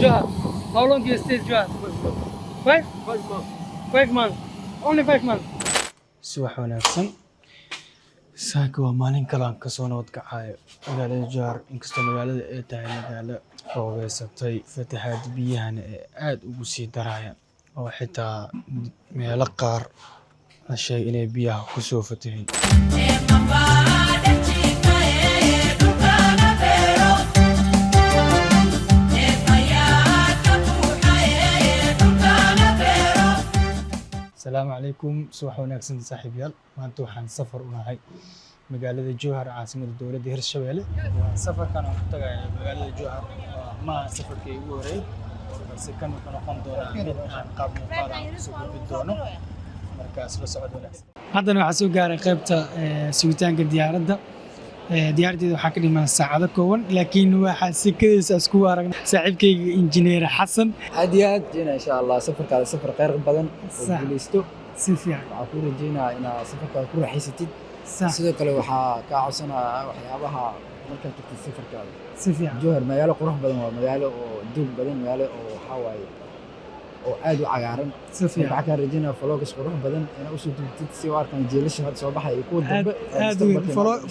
Johor. How long you stay Johor? 5? 5 months. Only 5 months. subax wanaagsan saaka waa maalin kale aan kasoo nabad kacayo magaalada Jowhar inkastoo magaalada ay tahay magaalo roobeysatay fatahaad biyahana ee aad ugu sii darayaan oo xitaa meelo qaar la sheegay inay biyaha ku soo fataheen السلام عليكم subax wanaagsan saaxiibayaal maanta waxaan safar u nahay magaalada Jowhar caasimadda dowladda Hirshabelle safarkan aan ku tagay magaalada Jowhar ma safarkii ugu horeeyay balse kan wuxuu noqon doonaa mid aan qaab muuqaal ah soo gudbin doono markaas la socod wanaagsan haddana waxaan soo gaaray qaybta sugitaanka diyaaradda diyaaradda waxaa ka dhiman saacado kooban laakiin waxaa si kadiisa isku aragnay saaxiibkayga injineer Xasan aad iyo aad in sha Allah safarkaada safar khayr badan oo guuleysto si fiican waxaan ku rajeynayaa inaad safarkaada ku raaxaysatid sidoo kale waxaa ka codsanayaa waxyaabaha markaad tagtid safarkaada si fiican Jowhar magaalo qurux badan waa magaalo oo doog badan magaalo oo waxa waaye oo aad u cagaaran si fiican waxaan ka rajeynayaa vlogs qurux badan inaad u soo duubtid si u arkaan jeelasha hadda soo baxay kuwa dambe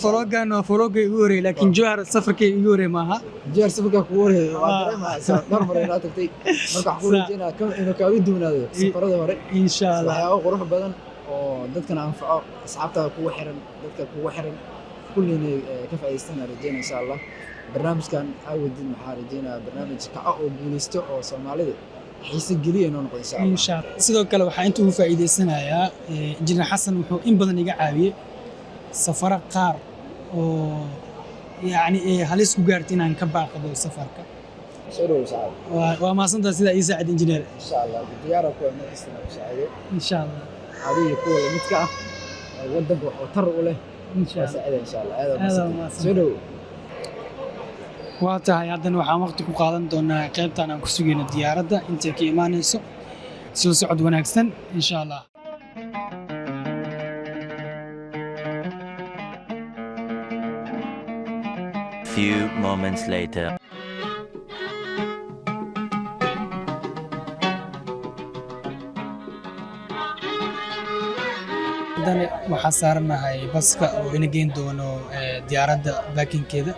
vloggan waa vlogga ugu horeeyay laakiin Jowhar safarkay ugu horeeyay maaha Jowhar safarka kugu horeeyay waa dareemaysaa dhowr mar inaad tagtay marka waxaan ku rajeynayaa inuu kaaga duwanaado safarada hore insha Allah waxyaabo qurux badan oo dadkana anfaco asxaabtaada kugu xiran dadka kugu xiran kullina ka faa'iideystaan rajeynaa insha Allah barnaamijkan aawodin waxaan rajeynayaa barnaamij kaco oo guuleysto oo Soomaalida xiise geliya inuu noqdo insha Allah sidoo kale waxaan inta ugu faa'iideysanayaa injineer Xasan wuxuu in badan iga caawiyay safar qaar oo yani halis ku gaartay inaan ka baaqado safarka soo dhaw saacad waa maasantaa sida ii saacid injineer insha Allah diyaar ku ah markasta ku saacido insha Allah adiga kuwa midka ah wadanka wax tar u leh insha Allah aad soo dhaw waa tahay haddana waxaan waqti ku qaadan doonaa qaybtan aan ku sugayno diyaaradda intay ka imaanayso soo socod wanaagsan insha Allah Few moments later haddana waxaa saaranahay baska oo ina geyn doono diyaaradda baakinkeeda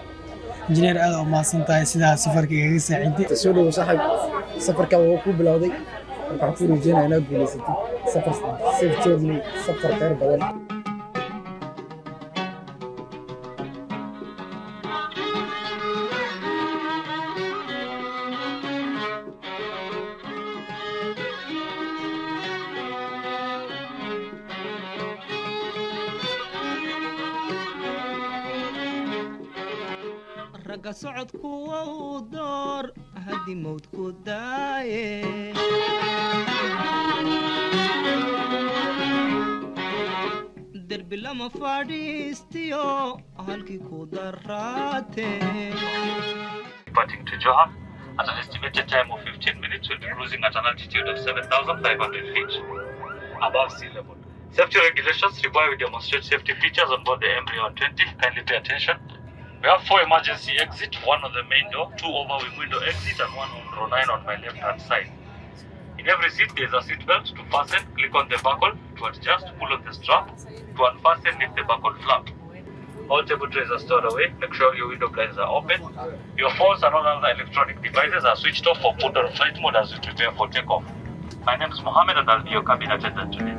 injineer aad u maasan tahay sidaa safarka igaga saaciday soo dhaw saaxiib safarka wuu ku bilowday waxaan ku rajeynayaa inaad guuleysatid safar safe journey safar khayr badan raga socodku waa uu door haddii mawdku daaye derbi lama fadhiistiyo halkii ku daraate Departing to Johor at an estimated time of 15 minutes, we'll be cruising at an altitude of 7,500 feet above sea level. Safety regulations require we demonstrate safety features on board the Embraer-120. Kindly pay attention. We have 4 emergency exits, one on the main door, 2 overwing window exit, and 1 on row 9 on my left-hand side. In every seat, there is a seat belt to fasten. Click on the buckle to adjust, pull on the strap. To unfasten, lift the buckle flap. All table trays are stored away. Make sure your window blinds are open. Your phones and all other electronic devices are switched off or put on flight mode as we prepare for takeoff. My name is Mohammed and I'll be your cabin attendant today.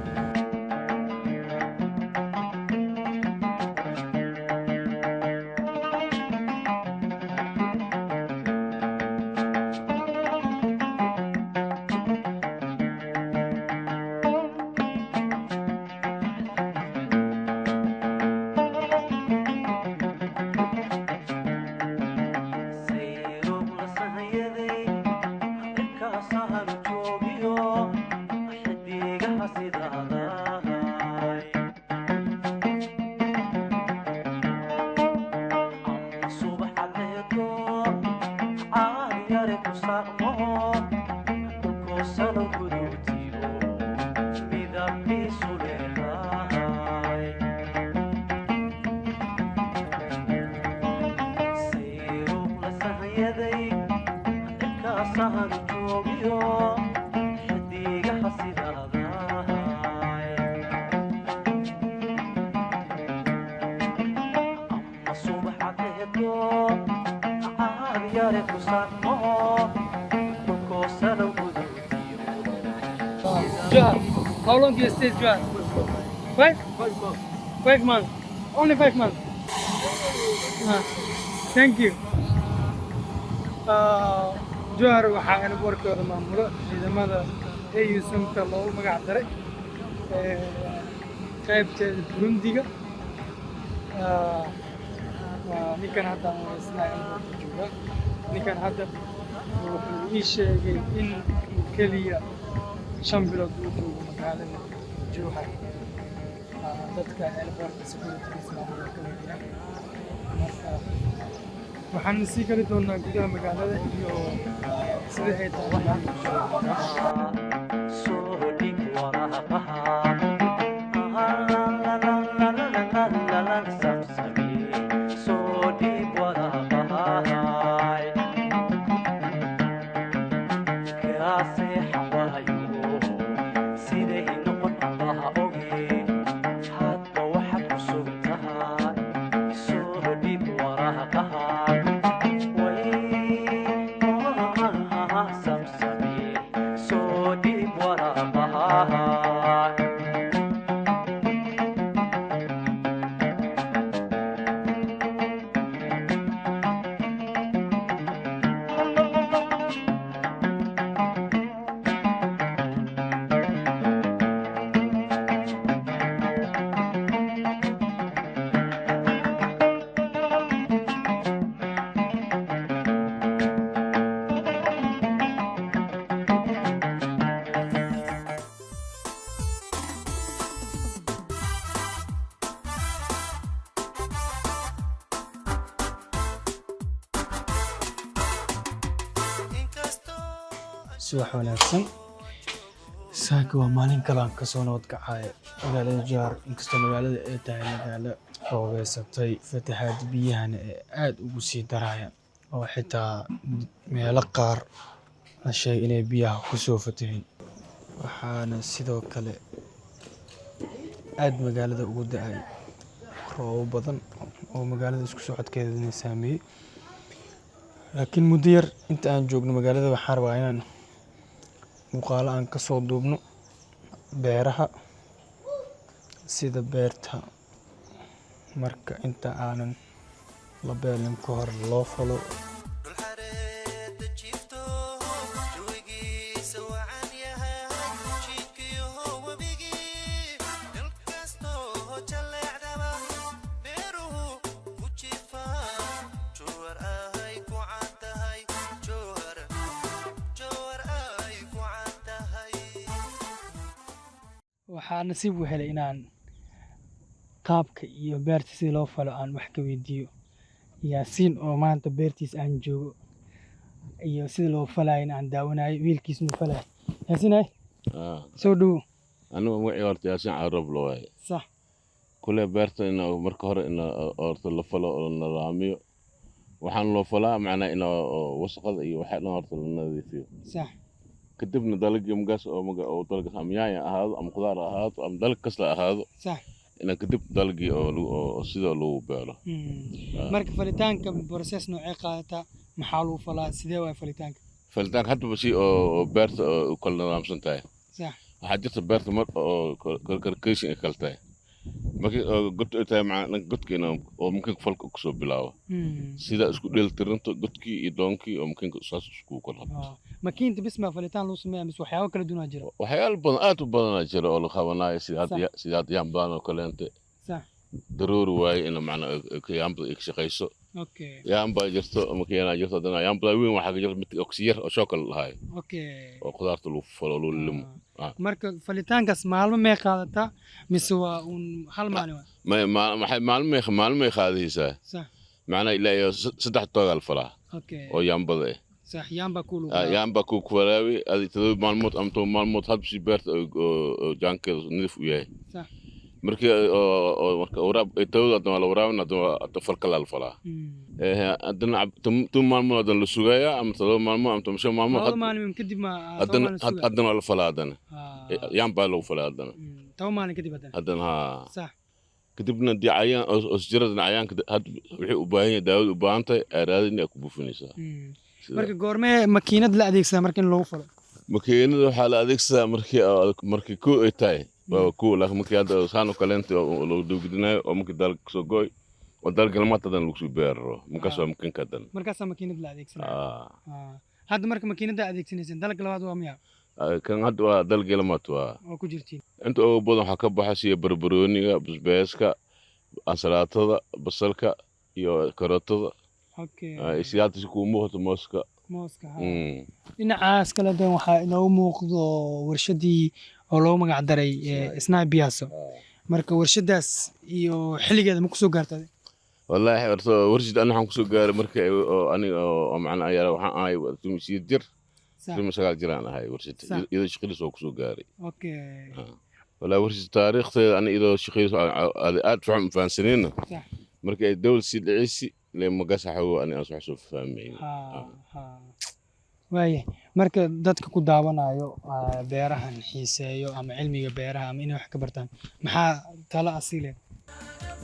Johar, how long you stay Johar? 5? 5 months. Only 5 months. Thank you. Johar waxaa anigu warkooda maamulo ciidamada AUSMka loogu magac daray qaybteeda Burundiga. ninkan hadda aan isnaa jooga ninkan hadda wuxuu ii sheegay in keliya 5 bilood uu joogo magaalada Johar dadka airportka securitygiisa maamulka ka weydiina marka waxaan sii kali doonaa gudaha magaalada iyo sida ay tahay subax wanaagsan saaka waa maalin kale aan ka soo nabad kacay magaalada Johar inkastoo magaalada ay tahay magaalo roobeysatay fatahaad biyahana ee aad ugu sii daraya oo xitaa meelo qaar la sheegay inay biyaha ku soo fataheen waxaana sidoo kale aad magaalada ugu da'ay roob badan oo magaalada isku socodkeeda saameeyay laakiin muddo yar inta aan joogno magaalada waxaan rabaa inaan muuqaalo aan ka soo duubno beeraha sida beerta marka inta aanan la beelin ka hor loo falo waxaa nasiib u helay inaan qaabka iyo beerta si loo falo aan wax ka weydiiyo Yaasiin oo maanta beertiis aan joogo iyo sida loo falayo aan daawanayo wiilkiisna falay Yaasiin ay soo dhow anigu magacayga horta Yaasiin Carab loo waayay sax kule beerta in marka hore in horta la falo oo la nadaamiyo waxaan loo falaa macnaa in wasaqada iyo waxa dhan horta la nadiifiyo sax kadibna dalagii magaas oo dalagii amyaaya ahaado ama qudaar ahaado ama dalag kasla ahaado sax in kadib dalagii oo sida loo beelo marka falitaanka process noocee qaadata maxaa loo falaa sidee waa falitaanka hadda basi oo beerta kala nidaamsan tahay sax waxaa jirta beerta mar oo karkarkaysi ay kala tahay markii god ay tahay macnaa godkiina oo mumkin falka ku soo bilaabo sida isku dheeltirinta godkii iyo doonkii oo mumkin saas isku kala habto makiinta bisma falitaan loo sameeyaa mis waxyaabo kala duwan jira waxyaalo badan aad u badan jira oo la qabanayo sida yaan badan oo kaleente sax daruuri waaye in macnaa yaan badan ay shaqeyso okay yaan baa jirto makiinada jirto dana yaan badan weyn waxa jira mid oksiyar oo shokal lahaay okay oo qudaarta loo falo loo limo marka falitaankaas maalmo may qaadataa mise waa hal maalin maalmo qaadaysaa sax macnaa ilaa 3 toogal falaa okay oo yaan badan صح يامبا كوك فراوي هذه تدوب مالموت أم تو مالموت هاد بشي بيرت أو جانكل نضيف وياه صح markii marka waraab ay tawada hadana la waraabina hadana falka la falaa hadana tum maalmo hadana la sugayaa ama 3 maalmo ama 5 maalmo maalmo kadib ma hadana la falaa hadana yaan baa loo falaa hadana 10 maalin kadib hadana sax kadibna dicayaan oo jirada cayaanka wixii u baahan yahay daawad u baahan tahay aaraadin ay ku buufinaysaa marka goormee makiinad la adeegsadaa marka in lagu falo makiinada waxaa la adeegsadaa markii ku ay tahay waa ku laakiin markii hadda saano kaleento oo loo dawgidinayo oo markii dalka soo gooy oo dalka lamaatadan lagu soo beero markaas waa makiinka dan markaas makiinad la adeegsadaa hadda marka makiinada adeegsanaysan dalka labaad waa miyaa kan hadda waa dalka lamaad waa ku jirtiin inta ugu badan waxaa ka baxaya barbarooniga basbaaska ansalaatada basalka iyo karootada siyaadasi ku muuqato mooska dhinacaas kale dan waxaa inoo muuqdo warshadii oo loo magac daray Snai Biaso marka warshadaas iyo xilligeeda ma ku soo gaartay wallaahi warshad aan waxaan ku soo gaaray marka aniga oo macna ayaa waxaan ahay tumisiid jir sagaal jiraan ahay warshada iyadoo shaqadiis oo ku soo gaaray wallaahi warshad taariikhdeeda aniga iyadoo shaqadiis aad fahamsanayna marka ay dawlad si dhicisi لما قصح هو أنا أصبح شوف فاهمين. وايه marka dadka ku daawanayo beerahan xiiseeyo ama cilmiga beeraha ama inay wax ka bartaan maxaa tala asiile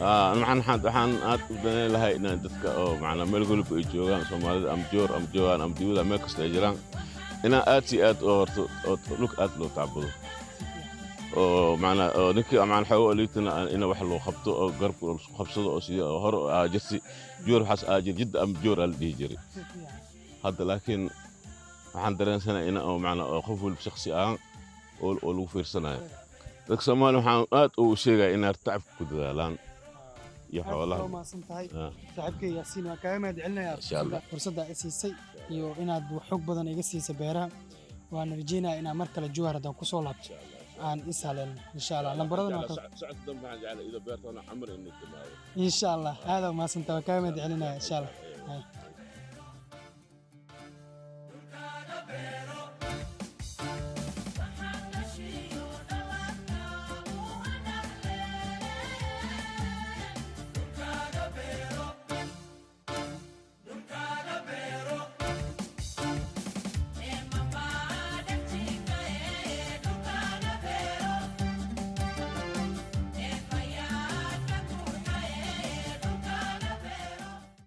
waxaan aad u danay lahay in dadka oo macna meel golub ay joogaan Soomaalida am joogaan am dibada meel kasta ay jiraan ina aad si aad oo horto lug aad loo taabado oo macna ninkii amaan xawo liitana ina wax loo qabto oo garb loo qabsado oo sidii hor jirsi joor xas aajir jid am joor al dhijiri hadda laakiin waxaan dareensanahay in oo macna qof walba shakhsi ah oo lagu fiirsanayo dadka Soomaali waxaan aad u sheegay in artacab ku dadaalaan iyo xoolaha ma santahay saaxiibkay Yaasiin waa kaaga mahadcelinayaa fursadda ay siisay iyo inaad xog badan iga siisay beeraha waan rajeynayaa inaan mar kale Jowhar hadan ku soo laabto aan isaaleen insha Allah lambaradana socod dambe waxaan jeclahay ida beertana amar in insha Allah hada ma santahay kaaga mahadcelinayaa insha Allah